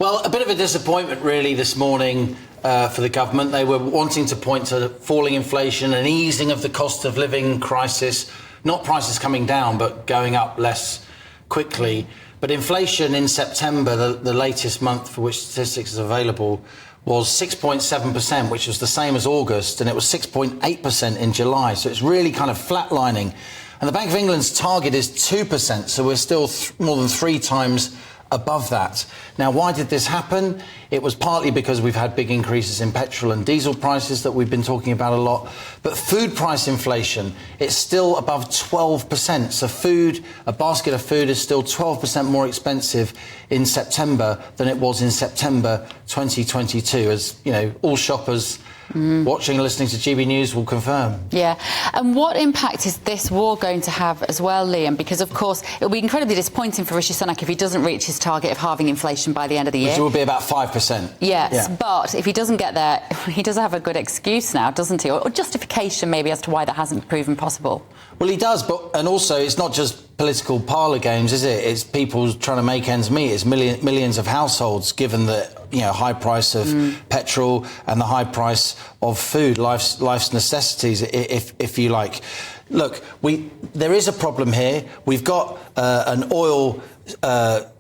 Well, a bit of a disappointment really this morning for the government. They were wanting to point to falling inflation and easing of the cost of living crisis, not prices coming down but going up less quickly. But inflation in September, the latest month for which statistics is available, was 6.7%, which was the same as August, and it was 6.8% in July. So it's really kind of flatlining. And the Bank of England's target is 2%, so we're still more than 3 times above that. Now, why did this happen? It was partly because we've had big increases in petrol and diesel prices that we've been talking about a lot. But food price inflation, it's still above 12%. So food, a basket of food is still 12% more expensive in September than it was in September 2022. As, you know, all shoppers watching and listening to GBNews will confirm. Yeah. And what impact is this war going to have as well, Liam? Because, of course, it will be incredibly disappointing for Rishi Sunak if he doesn't reach his target of halving inflation by the end of the year. Which will be about 5%. Yes, yeah. But if he doesn't get there, he does have a good excuse now, doesn't he? Or justification, maybe, as to why that hasn't proven possible. Well, he does, and also it's not just political parlour games, is it? It's people trying to make ends meet. It's millions of households, given the high price of petrol and the high price of food, life's necessities, if you like. Look, there is a problem here. We've got an oil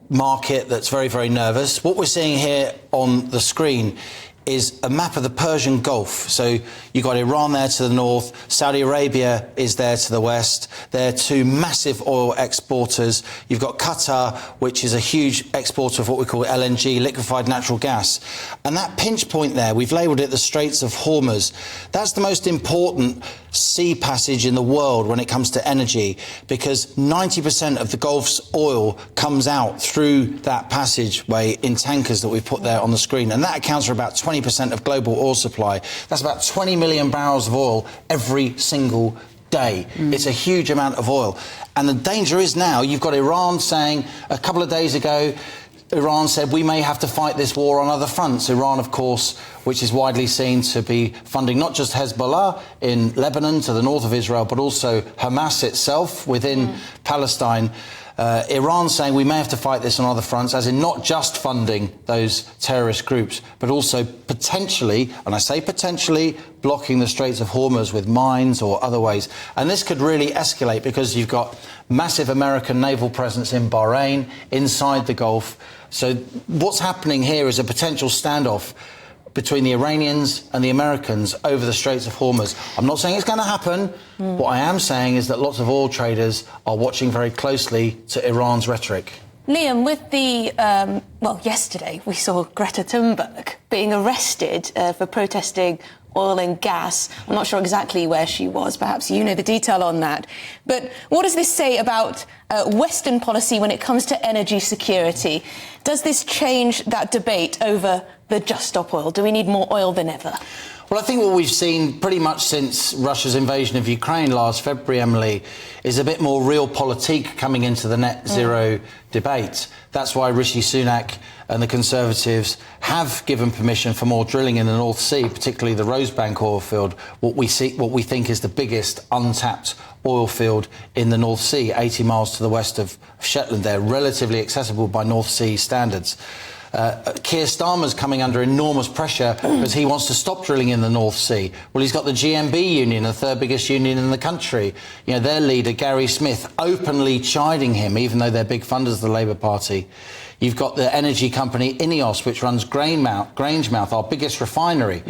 market that's very, very nervous. What we're seeing here on the screen is a map of the Persian Gulf. So you've got Iran there to the north, Saudi Arabia is there to the west. They're 2 massive oil exporters. You've got Qatar, which is a huge exporter of what we call LNG, liquefied natural gas. And that pinch point there, we've labelled it the Straits of Hormuz. That's the most important sea passage in the world when it comes to energy, because 90% of the Gulf's oil comes out through that passageway in tankers that we've put there on the screen. And that accounts for about 20% of global oil supply. That's about 20 million barrels of oil every single day. It's a huge amount of oil. And the danger is now, you've got Iran saying a couple of days ago, Iran said we may have to fight this war on other fronts. Iran, of course, which is widely seen to be funding not just Hezbollah in Lebanon to the north of Israel, but also Hamas itself within Palestine. Iran saying we may have to fight this on other fronts, as in not just funding those terrorist groups, but also potentially, and I say potentially, blocking the Straits of Hormuz with mines or other ways. And this could really escalate because you've got massive American naval presence in Bahrain, inside the Gulf. So what's happening here is a potential standoff between the Iranians and the Americans over the Straits of Hormuz. I'm not saying it's going to happen. What I am saying is that lots of oil traders are watching very closely to Iran's rhetoric. Liam, with the, yesterday we saw Greta Thunberg being arrested for protesting oil and gas. I'm not sure exactly where she was. Perhaps you know the detail on that. But what does this say about Western policy when it comes to energy security? Does this change that debate over the Just Stop Oil? Do we need more oil than ever? Well, I think what we've seen pretty much since Russia's invasion of Ukraine last February, Emily, is a bit more realpolitik coming into the net zero debate. That's why Rishi Sunak and the Conservatives have given permission for more drilling in the North Sea, particularly the Rosebank oil field, what we think is the biggest untapped oil field in the North Sea, 80 miles to the west of Shetland. They're relatively accessible by North Sea standards. Keir Starmer's coming under enormous pressure because he wants to stop drilling in the North Sea. Well, he's got the GMB union, the third biggest union in the country. You know, their leader, Gary Smith, openly chiding him, even though they're big funders of the Labour Party. You've got the energy company INEOS, which runs Grangemouth, our biggest refinery.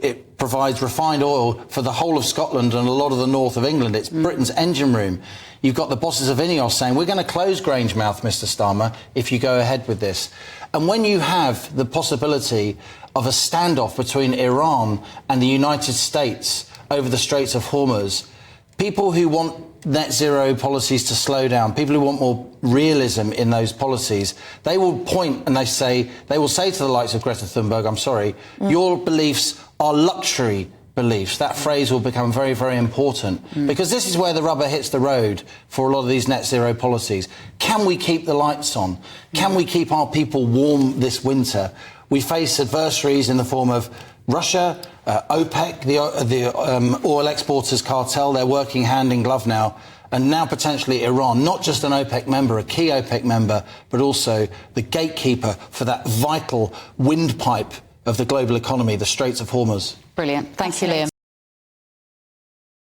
It provides refined oil for the whole of Scotland and a lot of the north of England. It's Britain's engine room. You've got the bosses of INEOS saying, we're going to close Grangemouth, Mr. Starmer, if you go ahead with this. And when you have the possibility of a standoff between Iran and the United States over the Straits of Hormuz, people who want net zero policies to slow down, people who want more realism in those policies, they will point and they will say to the likes of Greta Thunberg, I'm sorry, your beliefs are luxury beliefs. That phrase will become very, very important because this is where the rubber hits the road for a lot of these net zero policies. Can we keep the lights on? Can we keep our people warm this winter? We face adversaries in the form of Russia, OPEC, the oil exporters cartel. They're working hand in glove now and now potentially Iran, not just an OPEC member, a key OPEC member, but also the gatekeeper for that vital windpipe of the global economy, the Straits of Hormuz. Brilliant. Thank you, Liam.